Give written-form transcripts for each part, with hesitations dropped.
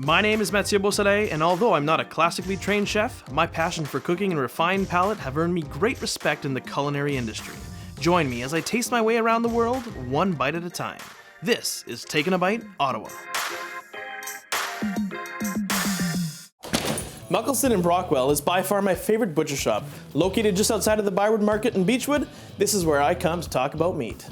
My name is Mathieu Beausoleil, and although I'm not a classically trained chef, my passion for cooking and refined palate have earned me great respect in the culinary industry. Join me as I taste my way around the world, one bite at a time. This is Takin' a Bite, Ottawa. Muckleston Brockwell is by far my favorite butcher shop. Located just outside of the Bywood Market in Beechwood, this is where I come to talk about meat.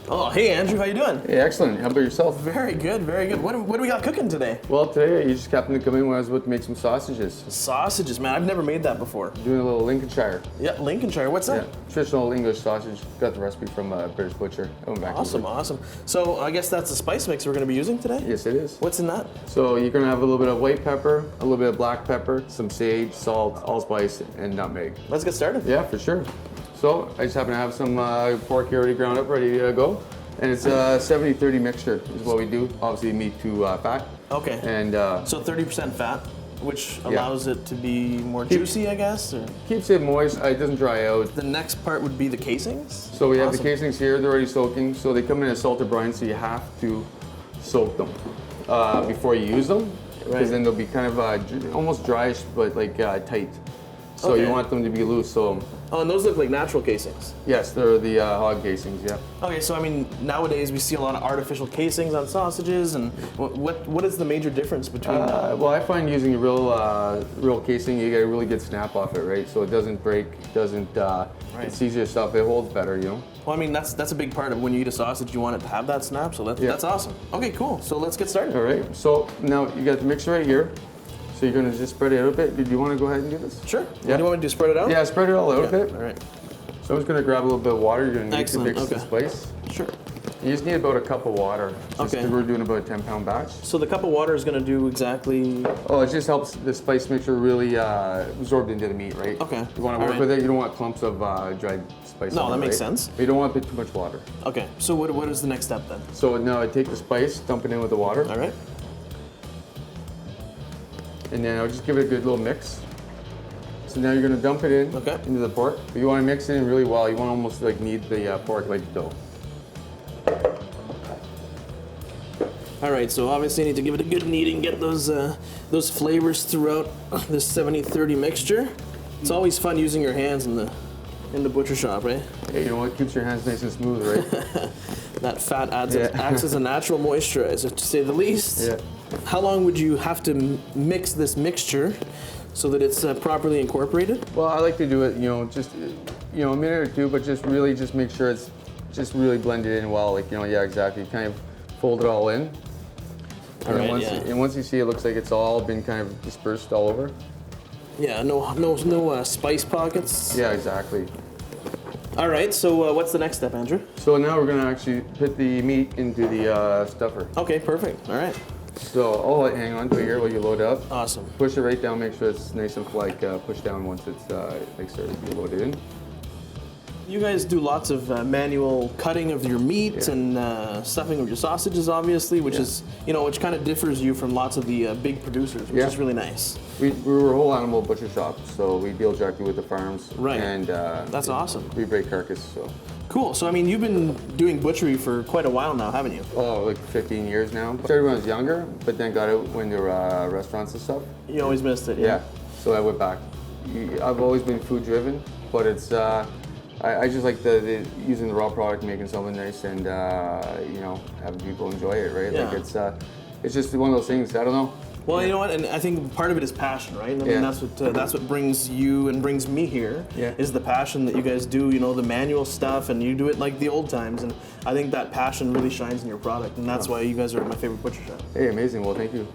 Oh, hey Andrew, how you doing? Hey, excellent. How about yourself? Very good, very good. What do we got cooking today? Well, today you just happened to come in when I was about to make some sausages. Sausages, man. I've never made that before. Doing a little Lincolnshire. Yeah, Lincolnshire. What's that? Yeah, traditional English sausage. Got the recipe from British Butcher. Awesome. So I guess that's the spice mix we're going to be using today? Yes, it is. What's in that? So you're going to have a little bit of white pepper, a little bit of black pepper, some sage, salt, allspice, and nutmeg. Let's get started. Yeah, for sure. So I just happen to have some pork here already ground up, ready to go. And it's a 70-30 mixture is what we do. Obviously meat to fat. Okay. And so 30% fat, which allows it to be more juicy, I guess? Or? Keeps it moist. It doesn't dry out. The next part would be the casings? So we have the casings here. They're already soaking. So they come in a salted brine, so you have to soak them before you use them. Because then they'll be kind of almost dryish, but like tight. So you want them to be loose. So. Oh, and those look like natural casings? Yes, they're the hog casings, yeah. Okay, so I mean, nowadays we see a lot of artificial casings on sausages, and what is the major difference between Well, I find using a real casing, you get a really good snap off it, right? So it doesn't break, it's easier stuff, it holds better, you know? Well, I mean, that's a big part of when you eat a sausage, you want it to have that snap, so that's awesome. Okay, cool, so let's get started. All right, so now you got the mixture right here. So you're going to just spread it out a bit. Did you want to go ahead and do this? Sure. Yeah. What do you want me to do, spread it out? Yeah, spread it all out a bit. All right. So I'm just going to grab a little bit of water. You're going to need to mix the spice. Sure. You just need about a cup of water. Just because we're doing about a 10-pound batch. So the cup of water is going to do exactly... Oh, it just helps the spice mixture really absorb into the meat, right? Okay. You want to work with it. You don't want clumps of dried spice. No, that makes sense. You don't want to put too much water. Okay. So what is the next step then? So now I take the spice, dump it in with the water. All right. And then I'll just give it a good little mix. So now you're going to dump it in into the pork. But you want to mix it in really well. You want to almost like knead the pork like dough. All right, so obviously you need to give it a good kneading, get those flavors throughout this 70-30 mixture. It's always fun using your hands in the butcher shop, right? Yeah, you know what? Keeps your hands nice and smooth, right? That fat acts as a natural moisturizer, to say the least. Yeah. How long would you have to mix this mixture so that it's properly incorporated? Well, I like to do it, just a minute or two, but just make sure it's just really blended in well. Like, exactly. Kind of fold it all in. And once you see it looks like it's all been kind of dispersed all over. Yeah, no spice pockets. Yeah, exactly. All right, so what's the next step, Andrew? So now we're gonna actually put the meat into the stuffer. Okay, perfect. All right. So I'll hang on to it here while you load it up. Awesome. Push it right down, make sure it's nice and push down once it's started to be loaded in. You guys do lots of manual cutting of your meat and stuffing of your sausages, obviously, which is, which kind of differs you from lots of the big producers, which is really nice. We're a whole animal butcher shop, so we deal directly with the farms. Right. And that's awesome. We break carcass, so. Cool. So, I mean, you've been doing butchery for quite a while now, haven't you? Oh, like 15 years now. Started when I was younger, but then got out when there were restaurants and stuff. You always missed it, yeah. So I went back. I've always been food driven, but it's, I just like using the raw product, making something nice, and having people enjoy it, right? Yeah. Like it's just one of those things. I don't know. Well, you know what, and I think part of it is passion, right? I mean, that's what brings you and brings me here. Is the passion that you guys do. The manual stuff, and you do it like the old times. And I think that passion really shines in your product, and that's why you guys are my favorite butcher shop. Hey, amazing. Well, thank you.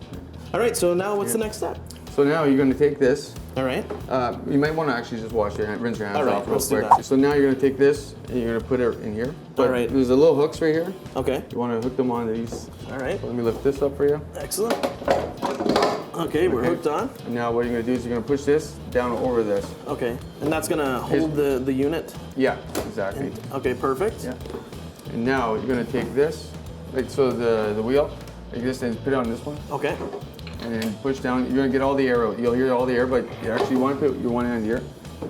All right. So now, what's the next step? So now you're going to take this. All right. You might want to actually just rinse your hands off real let's quick. do that. So now you're going to take this and you're going to put it in here. But all right. There's a little hooks right here. Okay. You want to hook them on these. All right. So let me lift this up for you. Excellent. Okay, we're hooked on. And now what you're going to do is you're going to push this down over this. Okay. And that's going to hold the unit? Yeah, exactly. Okay, perfect. Yeah. And now you're going to take this, like so the wheel, like this, and put it on this one. Okay. And then push down. You're going to get all the air out. You'll hear all the air, but you actually want to put your one hand here.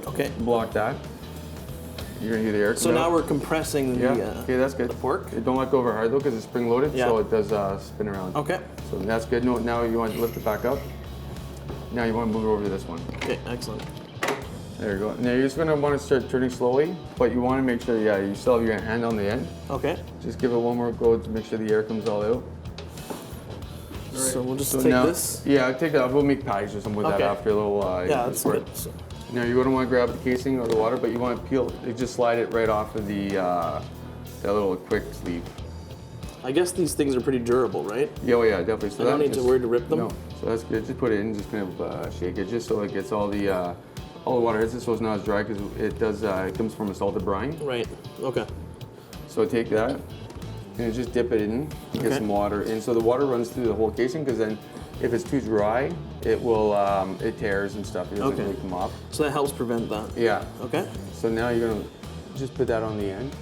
Okay. Block that. you're gonna hear the air. So now we're compressing the okay, that's good. The pork. Don't let go over hard though, because it's spring loaded, so it does spin around. Okay. So that's good. Now you want to lift it back up. Now you want to move it over to this one. Okay, excellent. There you go. Now you're just gonna want to start turning slowly, but you want to make sure, you still have your hand on the end. Okay. Just give it one more go to make sure the air comes all out. So we'll just take this. Yeah, take that. We'll make patties or something with that after a little. That's good. So. Now you're going to want to grab the casing or the water, but you want to peel. Just slide it right off of the that little quick sleeve. I guess these things are pretty durable, right? Yeah, well, yeah, definitely. So I don't need to worry to rip them. No, so that's good. Just put it in. Just kind of shake it, just so it gets all the water hits it, so it's not as dry, because it does. It comes from a salted brine. Right. Okay. So take that and just dip it in. Get some water in, so the water runs through the whole casing. Because then, if it's too dry, it will it tears and stuff. It doesn't really come off. So that helps prevent that. Yeah. Okay. So now you're gonna just put that on the end.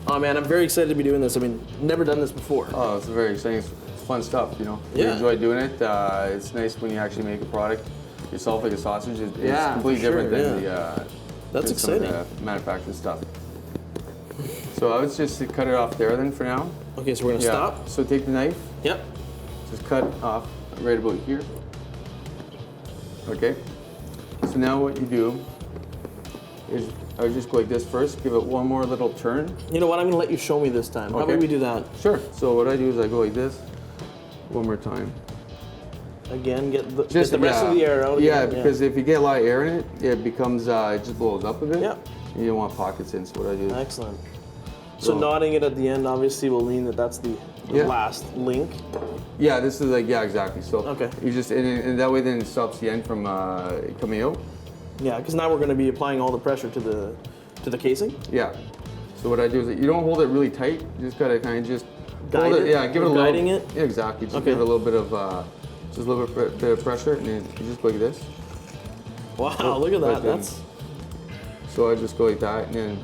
Oh man, I'm very excited to be doing this. I mean, never done this before. Oh, it's very exciting. It's fun stuff, you know. Yeah. You enjoy doing it. It's nice when you actually make a product yourself, like a sausage. It's completely different than That's exciting. Some of the manufactured stuff. So I would just cut it off there then for now. Okay, so we're gonna stop. So take the knife. Yep. Just cut off right about here. Okay. So now what you do is I would just go like this first, give it one more little turn. You know what, I'm gonna let you show me this time. How about we do that? Sure. So what I do is I go like this one more time. Again, get the rest of the air out. Yeah, because if you get a lot of air in it, it becomes, it just blows up a bit. Yeah. You don't want pockets in, so what I do. Excellent. So knotting it at the end obviously will mean that that's the last link. Yeah, this is like, exactly. So you just, and that way then it stops the end from coming out. Yeah, because now we're going to be applying all the pressure to the casing. Yeah. So what I do is you don't hold it really tight. You just gotta kind of just guide hold it. it. Yeah, give it a little. Guiding it. Yeah, exactly. Just give it a little bit of, just a little bit of pressure, and then you just go like this. Wow, look at that. That's. So I just go like that, and then.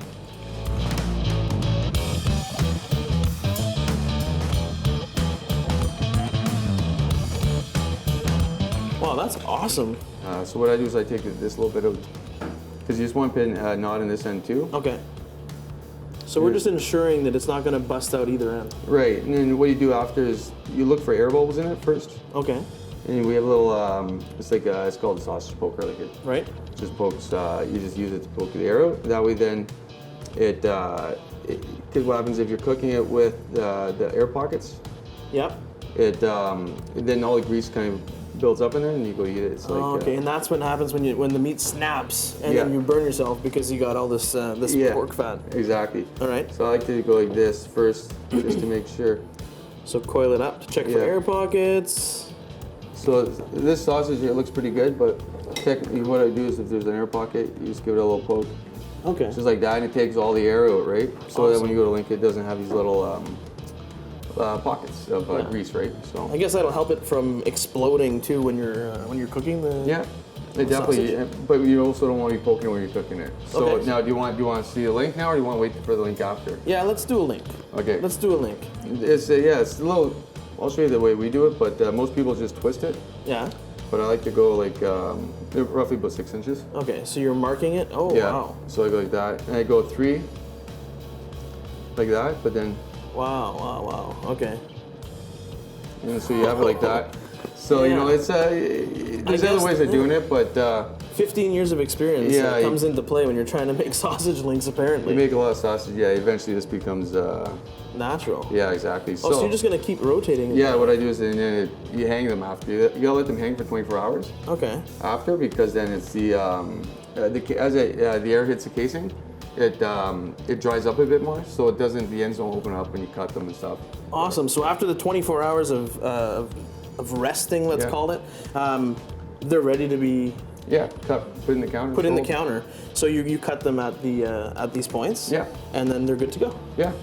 Wow, that's awesome. So what I do is I take this little bit of, because you just want to put a knot in this end too. Okay. So we're just ensuring that it's not going to bust out either end. Right, and then what you do after is you look for air bubbles in it first. Okay. And we have a little, it's like it's called a sausage poker, like it. Right. Just pokes. You just use it to poke the air out. That way, then because what happens if you're cooking it with the air pockets? Yep. Then all the grease kind of builds up in there, and you go eat it. It's like, okay, and that's what happens when the meat snaps and then you burn yourself because you got all this pork fat. Exactly. All right. So I like to go like this first, just to make sure. So coil it up to check for air pockets. So this sausage here looks pretty good, but technically what I do is if there's an air pocket, you just give it a little poke. Okay. Just like that, and it takes all the air out, right? So that when you go to link, it doesn't have these little pockets of grease, right? So I guess that'll help it from exploding too when you're cooking the. Yeah, it definitely. But you also don't want to be poking it when you're cooking it. So now, do you want to see the link now, or do you want to wait for the link after? Yeah, let's do a link. Okay. Let's do a link. It's it's a little. I'll show you the way we do it, but most people just twist it. Yeah. But I like to go like roughly about 6 inches. Okay, so you're marking it. Oh wow. So I go like that, and I go 3, like that, but then. Wow. Okay. And so you have it like that. So you know, it's there's other ways of doing it, but 15 years of experience comes into play when you're trying to make sausage links. Apparently, you make a lot of sausage. Yeah, eventually this becomes natural. Yeah, exactly. So you're just gonna keep rotating. Yeah, what I do is then you hang them after. You gotta let them hang for 24 hours. Okay. After, because then it's the air hits the casing. It dries up a bit more, so it doesn't. The ends don't open up when you cut them and stuff. Awesome. So after the 24 hours of resting, let's call it, they're ready to be. Yeah, put in the counter. Put in the counter. So you cut them at these points. Yeah. And then they're good to go. Yeah.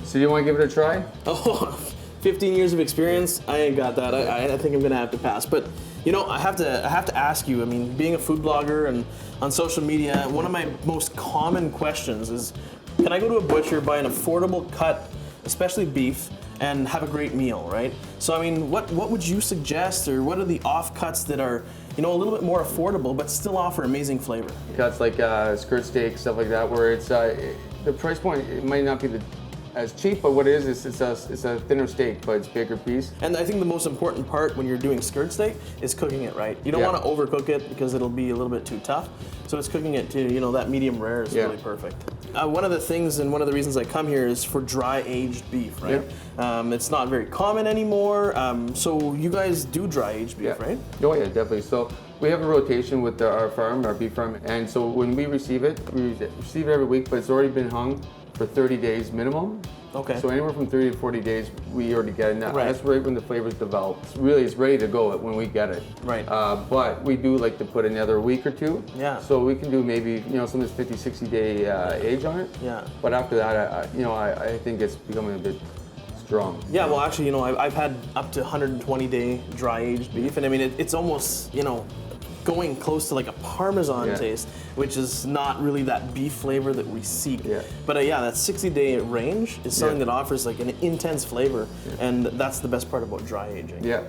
So you want to give it a try? Oh, 15 years of experience. I ain't got that. I think I'm gonna have to pass. But you know, I have to ask you. I mean, being a food blogger and on social media, one of my most common questions is, can I go to a butcher, buy an affordable cut, especially beef, and have a great meal, right? So I mean, what would you suggest, or what are the offcuts that are, you know, a little bit more affordable but still offer amazing flavor? Cuts like skirt steak, stuff like that, where it's the price point, it might not be as cheap, but what it is it's a thinner steak, but it's bigger piece. And I think the most important part when you're doing skirt steak is cooking it right. You don't want to overcook it because it'll be a little bit too tough. So it's cooking it to, you know, that medium rare is really perfect. One of the things and one of the reasons I come here is for dry aged beef, right? It's not very common anymore. So you guys do dry aged beef, right? Oh yeah, definitely. So we have a rotation with our farm, our beef farm, and so when we receive it every week, but it's already been hung for 30 days minimum. Okay. So anywhere from 30 to 40 days, we already get it. Now, that's right when the flavors develop. It's ready to go when we get it. Right. But we do like to put another week or two. Yeah. So we can do maybe, you know, some of this 50, 60 day age on it. Yeah. But after that, I think it's becoming a bit strong. Yeah, well actually, you know, I've had up to 120 day dry aged beef, and I mean, it's almost, you know, going close to like a Parmesan taste, which is not really that beef flavor that we seek. But that 60-day range is something that offers like an intense flavor, and that's the best part about dry aging. Yeah,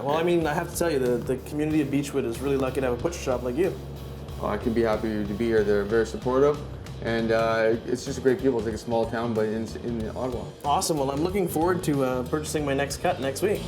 well, I mean, I have to tell you, the community of Beechwood is really lucky to have a butcher shop like you. I can be happy to be here. They're very supportive, and it's just a great people. It's like a small town, but in Ottawa. Awesome. Well, I'm looking forward to purchasing my next cut next week.